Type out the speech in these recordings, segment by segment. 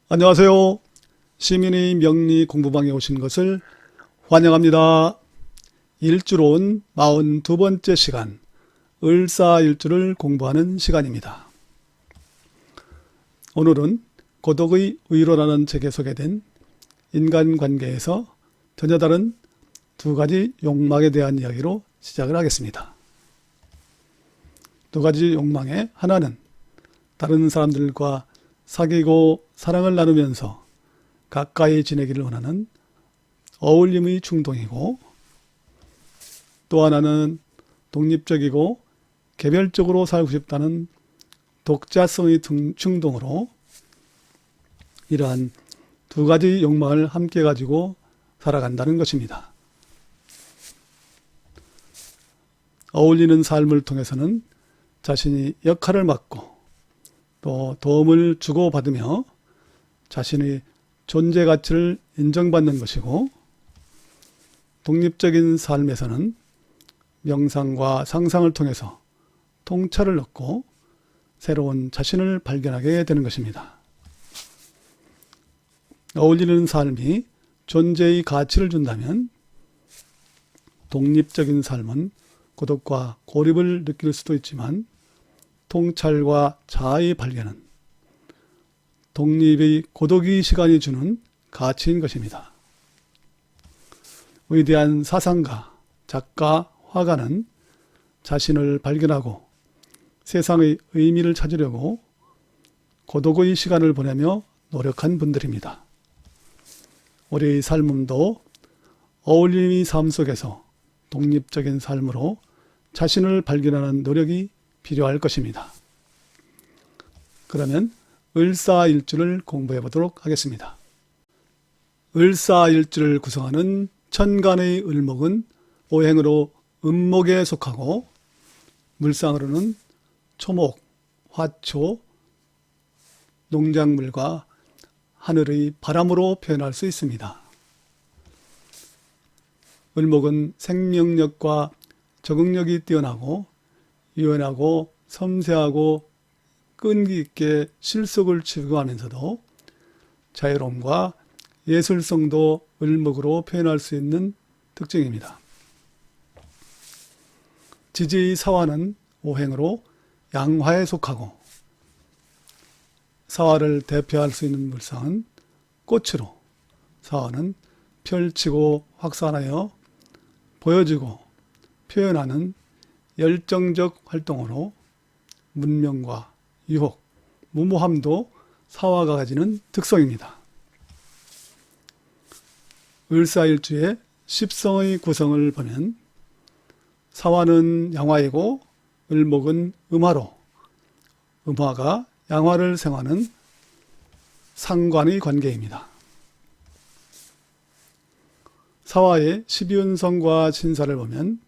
안녕하세요. 시민의 명리 공부방에 오신 것을 환영합니다. 일주론 42번째 시간, 을사일주를 공부하는 시간입니다. 오늘은 고독의 의로라는 책에 소개된 인간관계에서 전혀 다른 두 가지 욕망에 대한 이야기로 시작을 하겠습니다. 두 가지 욕망의 하나는 다른 사람들과 사귀고 사랑을 나누면서 가까이 지내기를 원하는 어울림의 충동이고, 또 하나는 독립적이고 개별적으로 살고 싶다는 독자성의 충동으로 이러한 두 가지 욕망을 함께 가지고 살아간다는 것입니다. 어울리는 삶을 통해서는 자신이 역할을 맡고 또 도움을 주고받으며 자신의 존재 가치를 인정받는 것이고, 독립적인 삶에서는 명상과 상상을 통해서 통찰을 얻고 새로운 자신을 발견하게 되는 것입니다. 어울리는 삶이 존재의 가치를 준다면 독립적인 삶은 고독과 고립을 느낄 수도 있지만, 통찰과 자아의 발견은 독립의 고독의 시간이 주는 가치인 것입니다. 위대한 사상가, 작가, 화가는 자신을 발견하고 세상의 의미를 찾으려고 고독의 시간을 보내며 노력한 분들입니다. 우리의 삶도 어울림의 삶 속에서 독립적인 삶으로 자신을 발견하는 노력이 필요할 것입니다. 그러면 을사일주를 공부해 보도록 하겠습니다. 을사일주를 구성하는 천간의 을목은 오행으로 음목에 속하고, 물상으로는 초목, 화초, 농작물과 하늘의 바람으로 표현할 수 있습니다. 을목은 생명력과 적응력이 뛰어나고 유연하고 섬세하고 끈기 있게 실속을 추구하면서도 자유로움과 예술성도 을목으로 표현할 수 있는 특징입니다. 지지의 사화는 오행으로 양화에 속하고, 사화를 대표할 수 있는 물상은 꽃으로, 사화는 펼치고 확산하여 보여주고 표현하는 열정적 활동으로 문명과 유혹, 무모함도 사화가 가지는 특성입니다. 을사일주의 십성의 구성을 보면 사화는 양화이고 을목은 음화로, 음화가 양화를 생하는 상관의 관계입니다. 사화의 십이운성과 신사를 보면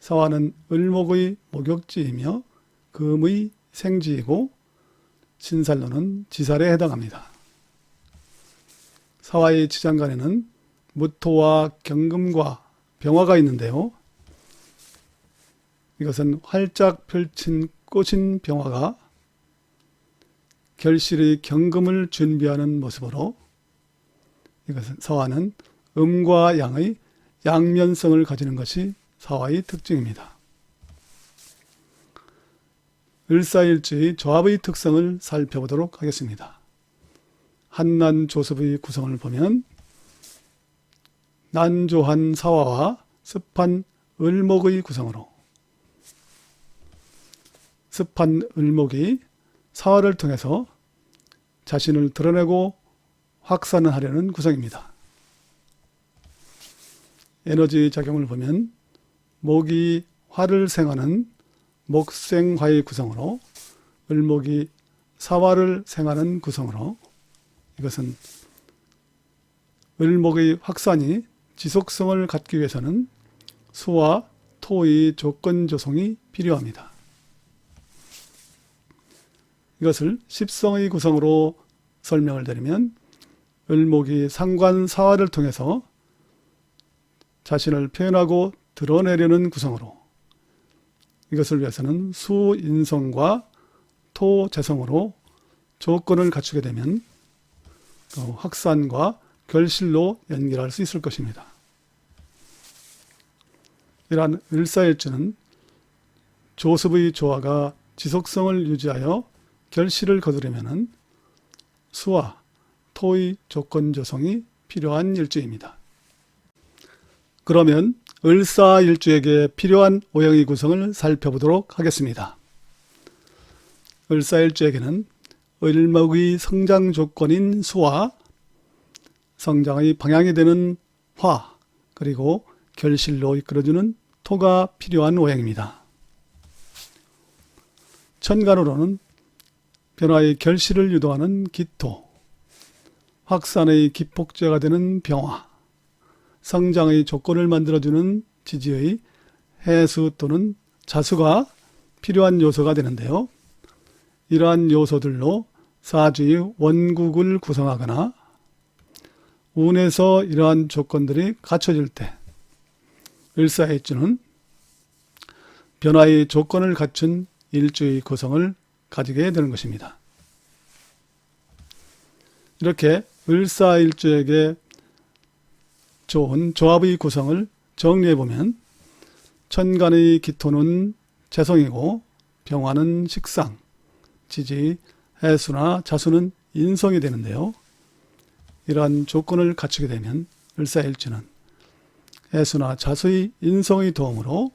사화는 을목의 목욕지이며 금의 생지이고, 신살로는 지살에 해당합니다. 사화의 지장간에는 무토와 경금과 병화가 있는데요, 이것은 활짝 펼친 꽃인 병화가 결실의 경금을 준비하는 모습으로, 이것은 사화는 음과 양의 양면성을 가지는 것이 사화의 특징입니다. 을사일주의 조합의 특성을 살펴보도록 하겠습니다. 한난조습의 구성을 보면 난조한 사화와 습한 을목의 구성으로, 습한 을목이 사화를 통해서 자신을 드러내고 확산을 하려는 구성입니다. 에너지 작용을 보면 목이 화를 생하는 목생화의 구성으로, 을목이 사화를 생하는 구성으로, 이것은 을목의 확산이 지속성을 갖기 위해서는 수와 토의 조건 조성이 필요합니다. 이것을 십성의 구성으로 설명을 드리면, 을목이 상관사화를 통해서 자신을 표현하고 드러내려는 구성으로, 이것을 위해서는 수인성과 토재성으로 조건을 갖추게 되면 확산과 결실로 연결할 수 있을 것입니다. 이러한 을사일주는 조습의 조화가 지속성을 유지하여 결실을 거두려면 수와 토의 조건 조성이 필요한 일주입니다. 그러면 을사일주에게 필요한 오행의 구성을 살펴보도록 하겠습니다. 을사일주에게는 을목의 성장 조건인 수와 성장의 방향이 되는 화, 그리고 결실로 이끌어주는 토가 필요한 오행입니다. 천간으로는 변화의 결실을 유도하는 기토, 확산의 기폭제가 되는 병화, 성장의 조건을 만들어주는 지지의 해수 또는 자수가 필요한 요소가 되는데요. 이러한 요소들로 사주의 원국을 구성하거나 운에서 이러한 조건들이 갖춰질 때 을사일주는 변화의 조건을 갖춘 일주의 구성을 가지게 되는 것입니다. 이렇게 을사일주에게 좋은 조합의 구성을 정리해보면 천간의 기토는 재성이고 병화는 식상, 지지, 해수나 자수는 인성이 되는데요. 이러한 조건을 갖추게 되면 을사일주는 해수나 자수의 인성의 도움으로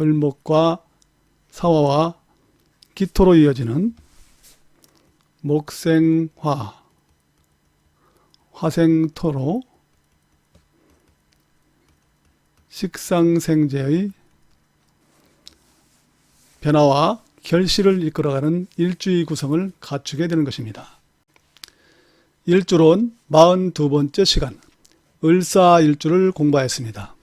을목과 사화와 기토로 이어지는 목생화, 화생토로 식상생재의 변화와 결실을 이끌어가는 일주의 구성을 갖추게 되는 것입니다. 일주론 42번째 시간 을사일주를 공부하였습니다.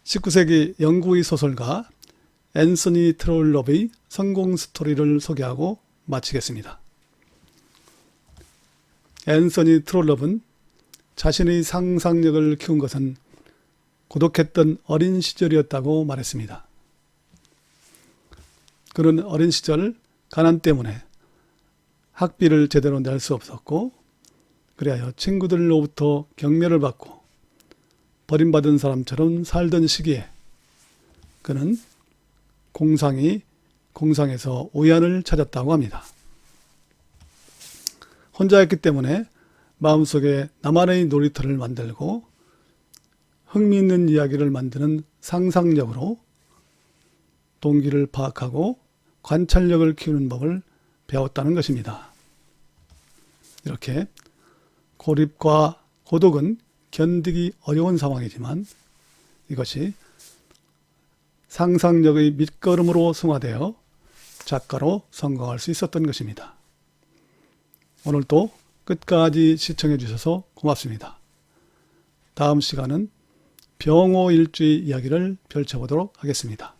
19세기 영국의 소설가 앤서니 트롤롭의 성공 스토리를 소개하고 마치겠습니다. 앤서니 트롤롭은 자신의 상상력을 키운 것은 고독했던 어린 시절이었다고 말했습니다. 그는 어린 시절 가난 때문에 학비를 제대로 낼 수 없었고, 그리하여 친구들로부터 경멸을 받고 버림받은 사람처럼 살던 시기에 그는 공상에서 우연을 찾았다고 합니다. 혼자였기 때문에 마음속에 나만의 놀이터를 만들고 흥미있는 이야기를 만드는 상상력으로 동기를 파악하고 관찰력을 키우는 법을 배웠다는 것입니다. 이렇게 고립과 고독은 견디기 어려운 상황이지만 이것이 상상력의 밑거름으로 승화되어 작가로 성공할 수 있었던 것입니다. 오늘도 끝까지 시청해 주셔서 고맙습니다. 다음 시간은 병호일주의 이야기를 펼쳐보도록 하겠습니다.